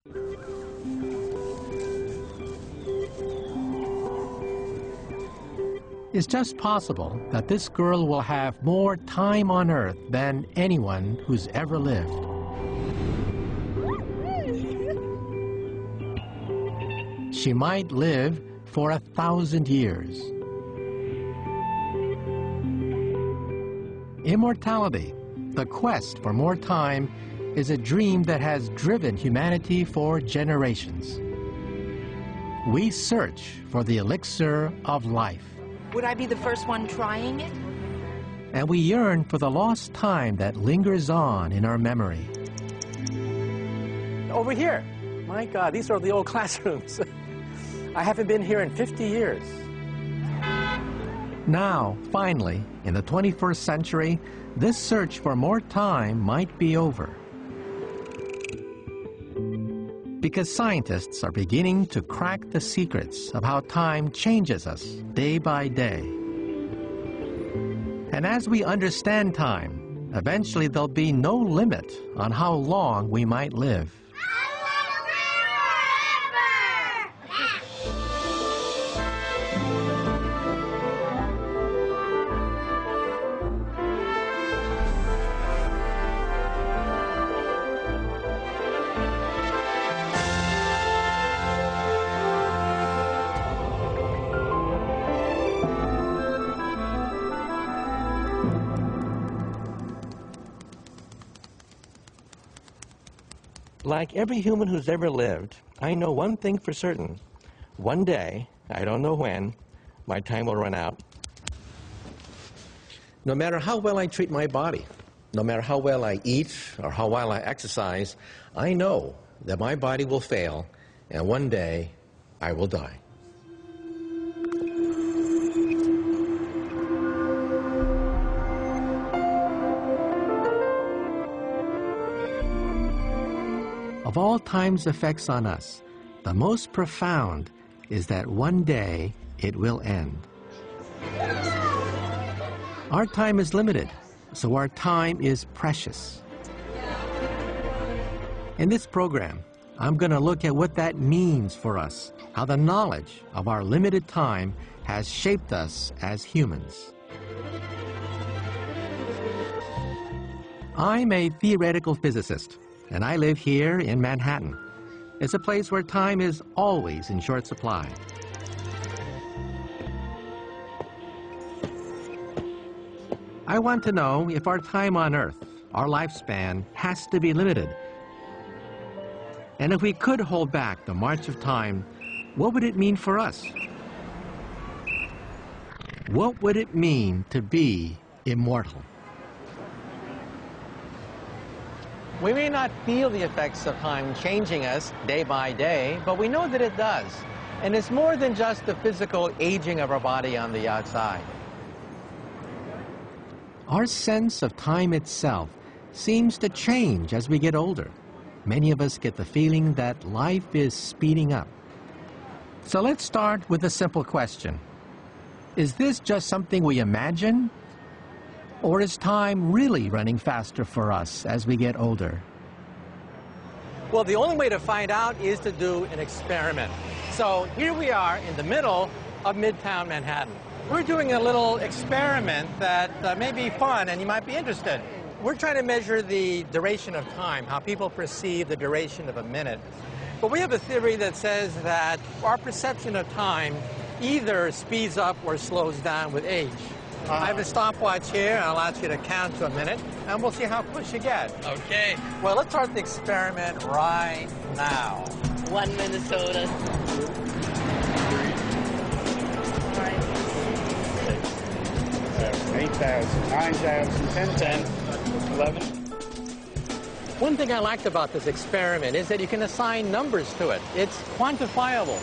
It's just possible that this girl will have more time on Earth than anyone who's ever lived. She might live for 1,000 years. Immortality, the quest for more time, is a dream that has driven humanity for generations. We search for the elixir of life. Would I be the first one trying it? And we yearn for the lost time that lingers on in our memory. Over here. My God, these are the old classrooms. I haven't been here in 50 years. Now, finally, in the 21st century, this search for more time might be over. Because scientists are beginning to crack the secrets of how time changes us day by day. And as we understand time, eventually there'll be no limit on how long we might live. Like every human who's ever lived, I know one thing for certain. One day, I don't know when, my time will run out. No matter how well I treat my body, no matter how well I eat or how well I exercise, I know that my body will fail, and one day I will die. Of all time's effects on us, the most profound is that one day it will end. Our time is limited, so our time is precious. In this program, I'm going to look at what that means for us, how the knowledge of our limited time has shaped us as humans. I'm a theoretical physicist, and I live here in Manhattan. It's a place where time is always in short supply. I want to know if our time on Earth, our lifespan, has to be limited. And if we could hold back the march of time, what would it mean for us? What would it mean to be immortal? We may not feel the effects of time changing us day by day, but we know that it does. And it's more than just the physical aging of our body on the outside. Our sense of time itself seems to change as we get older. Many of us get the feeling that life is speeding up. So let's start with a simple question. Is this just something we imagine? Or is time really running faster for us as we get older? Well, the only way to find out is to do an experiment. So here we are in the middle of Midtown Manhattan. We're doing a little experiment that may be fun and you might be interested. We're trying to measure the duration of time, how people perceive the duration of a minute. But we have a theory that says that our perception of time either speeds up or slows down with age. I have a stopwatch here, and I'll ask you to count to a minute, and we'll see how close you get. Okay. Well, let's start the experiment right now. 1 Minnesota. 3, 5, 6, 7, 8,000, 9,000, 10,000, 11. One thing I liked about this experiment is that you can assign numbers to it. It's quantifiable.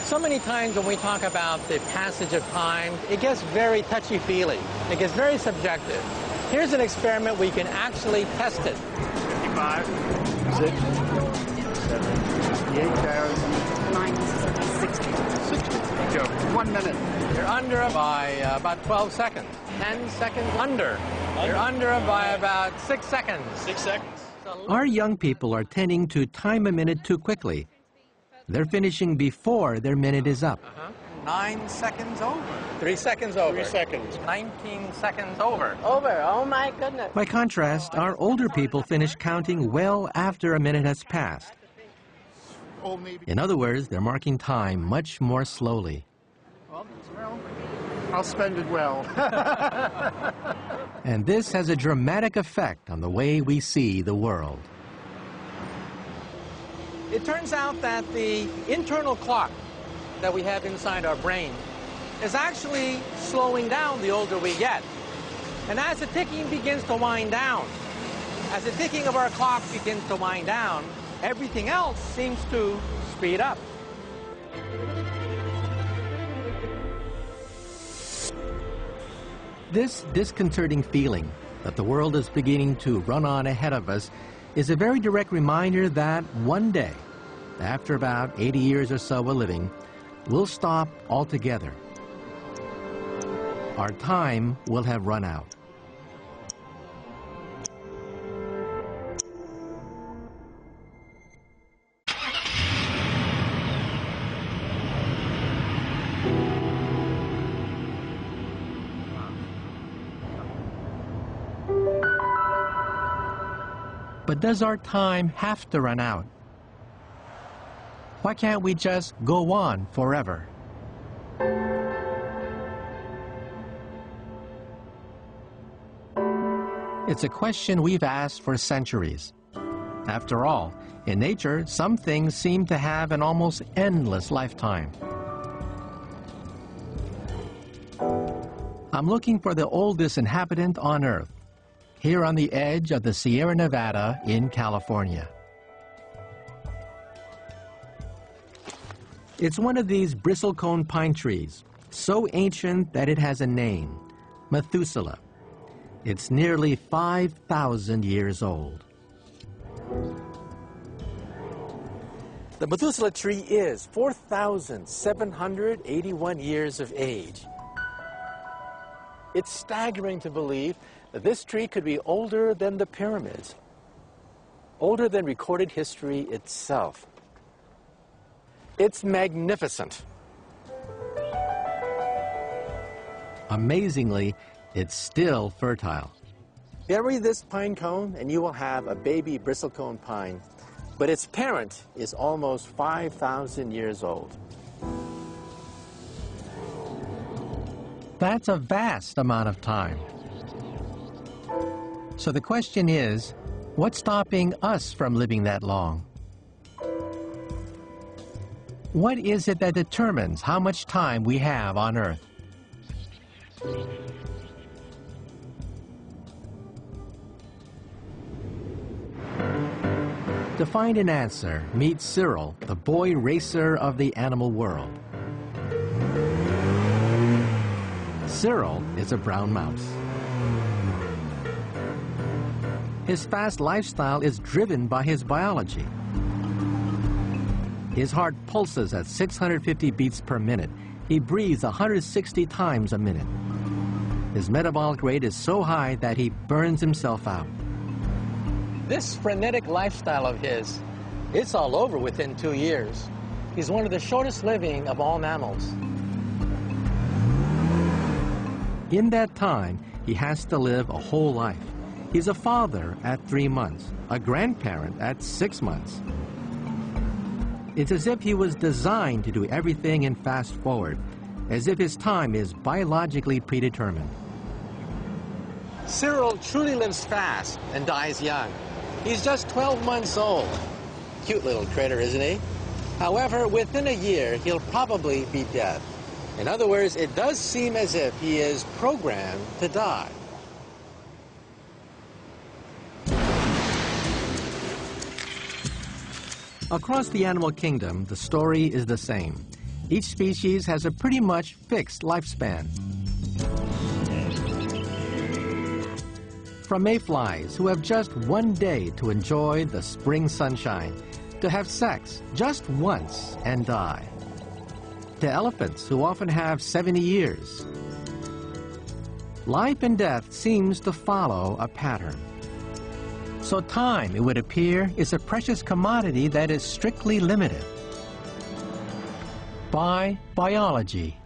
So many times when we talk about the passage of time, it gets very touchy-feely. It gets very subjective. Here's an experiment where you can actually test it. 55, 6, 7, 58,000, 60. Go. 1 minute. You're under by about 12 seconds. 10 seconds under. You're under by about 6 seconds. 6 seconds. Our young people are tending to time a minute too quickly. They're finishing before their minute is up. 9 seconds over. 3 seconds over. 3 seconds. 19 seconds over. Over. Oh, my goodness. By contrast, our older people finish counting well after a minute has passed. Or maybe. In other words, they're marking time much more slowly. Well, I'll spend it well. And this has a dramatic effect on the way we see the world. It turns out that the internal clock that we have inside our brain is actually slowing down the older we get. And as the ticking begins to wind down, as the ticking of our clock begins to wind down, everything else seems to speed up. This disconcerting feeling that the world is beginning to run on ahead of us is a very direct reminder that one day, after about 80 years or so of living, we'll stop altogether. Our time will have run out. But does our time have to run out? Why can't we just go on forever? It's a question we've asked for centuries. After all, in nature, some things seem to have an almost endless lifetime. I'm looking for the oldest inhabitant on Earth, here on the edge of the Sierra Nevada in California. It's one of these bristlecone pine trees, so ancient that it has a name, Methuselah. It's nearly 5,000 years old. The Methuselah tree is 4,781 years of age. It's staggering to believe that this tree could be older than the pyramids, older than recorded history itself. It's magnificent. Amazingly, it's still fertile. Bury this pine cone and you will have a baby bristlecone pine, but its parent is almost 5,000 years old. That's a vast amount of time. So the question is, what's stopping us from living that long? What is it that determines how much time we have on Earth? To find an answer, meet Cyril, the boy racer of the animal world. Cyril is a brown mouse. His fast lifestyle is driven by his biology. His heart pulses at 650 beats per minute. He breathes 160 times a minute. His metabolic rate is so high that he burns himself out. This frenetic lifestyle of his, it's all over within 2 years. He's one of the shortest living of all mammals. In that time, he has to live a whole life. He's a father at 3 months, a grandparent at 6 months. It's as if he was designed to do everything in fast forward, as if his time is biologically predetermined. Cyril truly lives fast and dies young. He's just 12 months old. Cute little critter, isn't he? However, within a year, he'll probably be dead. In other words, it does seem as if he is programmed to die. Across the animal kingdom, the story is the same. Each species has a pretty much fixed lifespan. From mayflies, who have just one day to enjoy the spring sunshine, to have sex just once and die, to elephants, who often have 70 years. Life and death seems to follow a pattern. So time, it would appear, is a precious commodity that is strictly limited by biology.